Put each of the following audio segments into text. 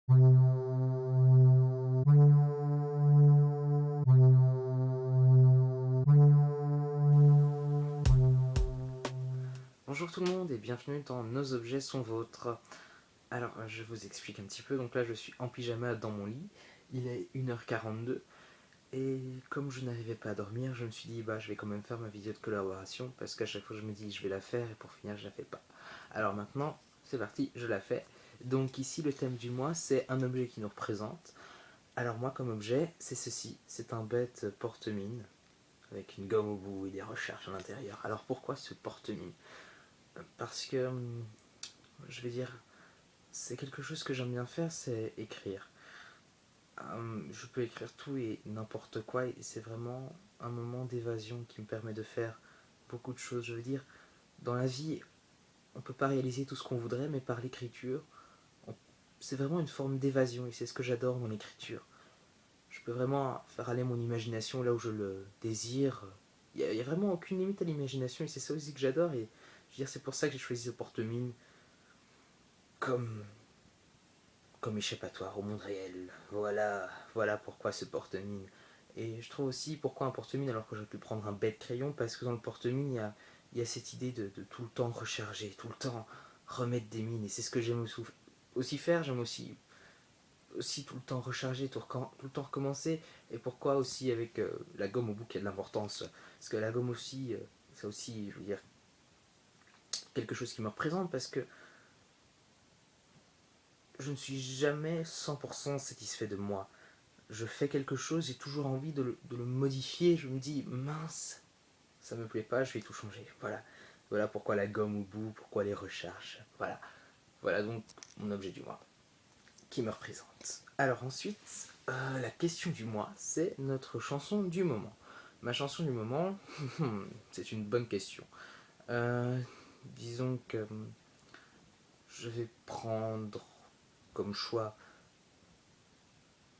Bonjour tout le monde et bienvenue dans Nos objets sont vôtres. Alors je vous explique un petit peu, donc là je suis en pyjama dans mon lit, il est 1h42 et comme je n'arrivais pas à dormir, je me suis dit bah je vais quand même faire ma vidéo de collaboration parce qu'à chaque fois je me dis je vais la faire et pour finir je la fais pas. Alors maintenant c'est parti, je la fais. Donc ici le thème du mois c'est un objet qui nous représente. Alors moi comme objet c'est ceci, c'est un bête porte-mine avec une gomme au bout et des recharges à l'intérieur. Alors pourquoi ce porte-mine? Parce que je vais dire, c'est quelque chose que j'aime bien faire, c'est écrire. Je peux écrire tout et n'importe quoi et c'est vraiment un moment d'évasion qui me permet de faire beaucoup de choses. Je veux dire, dans la vie, on peut pas réaliser tout ce qu'on voudrait, mais par l'écriture, c'est vraiment une forme d'évasion et c'est ce que j'adore dans l'écriture. Je peux vraiment faire aller mon imagination là où je le désire. Il y a vraiment aucune limite à l'imagination et c'est ça aussi que j'adore et je veux dire, c'est pour ça que j'ai choisi ce porte-mine comme échappatoire au monde réel. Voilà pourquoi ce porte-mine. Et je trouve aussi pourquoi un porte-mine alors que j'aurais pu prendre un bête crayon, parce que dans le porte-mine, il y a cette idée de tout le temps recharger, tout le temps remettre des mines. Et c'est ce que j'aime aussi faire, j'aime aussi tout le temps recharger, tout le temps recommencer. Et pourquoi aussi avec la gomme au bout qui a de l'importance. Parce que la gomme aussi, c'est aussi, je veux dire, quelque chose qui me représente, parce que je ne suis jamais 100% satisfait de moi. Je fais quelque chose, j'ai toujours envie de le modifier, je me dis mince, ça me plaît pas, je vais tout changer. Voilà pourquoi la gomme au bout, pourquoi les recharges. Voilà donc mon objet du mois qui me représente. Alors ensuite, la question du mois, c'est notre chanson du moment. Ma chanson du moment, c'est une bonne question. Euh, Disons que je vais prendre comme choix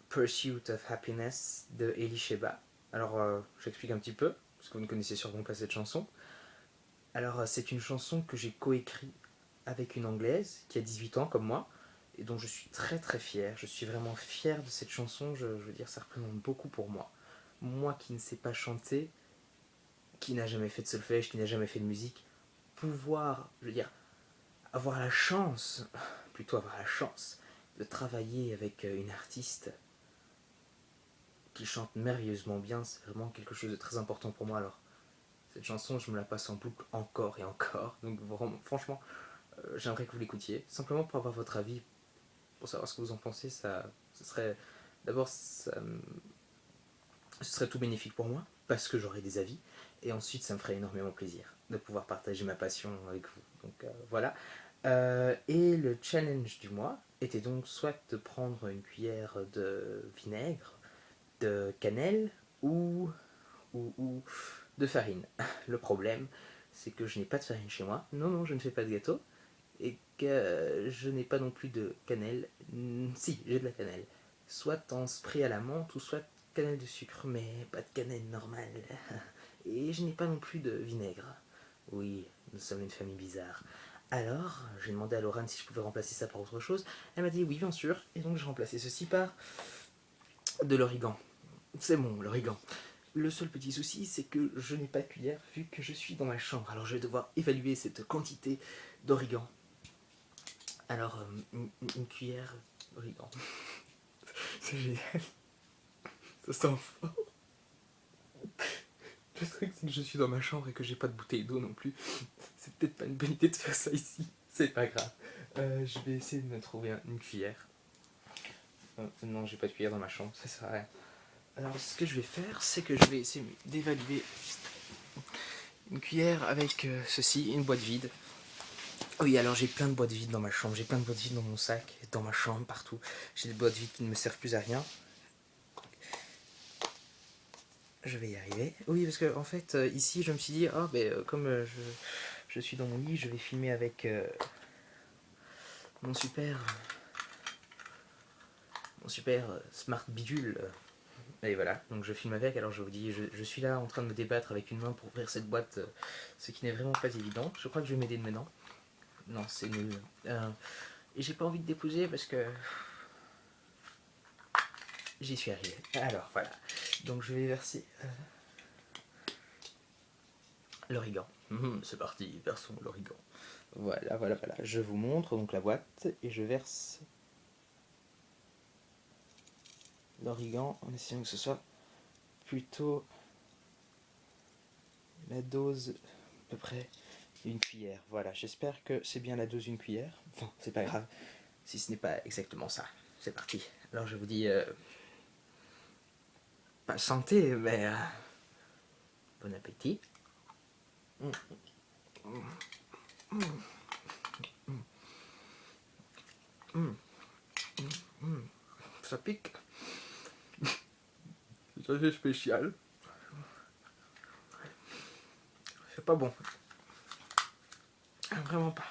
Pursuit of Happiness de Elisheba. Alors, j'explique un petit peu, parce que vous ne connaissez sûrement pas cette chanson. Alors, c'est une chanson que j'ai coécrite avec une Anglaise qui a 18 ans comme moi, et dont je suis très très fier. Je suis vraiment fier de cette chanson, je veux dire, ça représente beaucoup pour moi. Moi qui ne sais pas chanter, qui n'a jamais fait de solfège, qui n'a jamais fait de musique, pouvoir, je veux dire, avoir la chance, plutôt avoir la chance, de travailler avec une artiste qui chante merveilleusement bien, c'est vraiment quelque chose de très important pour moi. Alors, cette chanson, je me la passe en boucle encore et encore. Donc, vraiment, franchement, j'aimerais que vous l'écoutiez. Simplement pour avoir votre avis, pour savoir ce que vous en pensez. Ce serait. D'abord, ce serait tout bénéfique pour moi, parce que j'aurais des avis. Et ensuite, ça me ferait énormément plaisir de pouvoir partager ma passion avec vous. Donc, voilà. Et le challenge du mois était donc soit de prendre une cuillère de vinaigre, de cannelle ou de farine. Le problème, c'est que je n'ai pas de farine chez moi. Non, non, je ne fais pas de gâteau. Et que je n'ai pas non plus de cannelle. Si, j'ai de la cannelle. Soit en spray à la menthe ou soit cannelle de sucre, mais pas de cannelle normale. Et je n'ai pas non plus de vinaigre. Oui, nous sommes une famille bizarre. Alors, j'ai demandé à Laurent si je pouvais remplacer ça par autre chose. Elle m'a dit oui, bien sûr. Et donc, j'ai remplacé ceci par de l'origan. C'est bon, l'origan. Le seul petit souci, c'est que je n'ai pas de cuillère vu que je suis dans ma chambre. Alors je vais devoir évaluer cette quantité d'origan. Alors, une cuillère d'origan. C'est génial. Ça sent fort. Le truc, c'est que je suis dans ma chambre et que j'ai pas de bouteille d'eau non plus. C'est peut-être pas une bonne idée de faire ça ici. C'est pas grave. Je vais essayer de me trouver une cuillère. Non, j'ai pas de cuillère dans ma chambre, ça sert à rien. Alors, ce que je vais faire, c'est que je vais essayer d'évaluer une cuillère avec ceci, une boîte vide. Oui, alors j'ai plein de boîtes vides dans ma chambre, j'ai plein de boîtes vides dans mon sac, dans ma chambre, partout. J'ai des boîtes vides qui ne me servent plus à rien. Je vais y arriver. Oui, parce que en fait, ici, je me suis dit, oh, comme je suis dans mon lit, je vais filmer avec mon super, smart bidule. Et voilà, donc je filme avec, alors je vous dis, je suis là en train de me débattre avec une main pour ouvrir cette boîte, ce qui n'est vraiment pas évident. Je crois que je vais m'aider de maintenant. Non, c'est nul. Et j'ai pas envie de déposer parce que j'y suis arrivé. Alors voilà, donc je vais verser l'origan. C'est parti, versons l'origan. Voilà, voilà, voilà. Je vous montre donc la boîte et je verse l'origan en essayant que ce soit plutôt la dose à peu près d'une cuillère. Voilà, j'espère que c'est bien la dose d'une cuillère. Enfin, c'est pas grave si ce n'est pas exactement ça. C'est parti. Alors je vous dis pas santé, mais bon appétit. Ça pique. C'est assez spécial. C'est pas bon. Vraiment pas.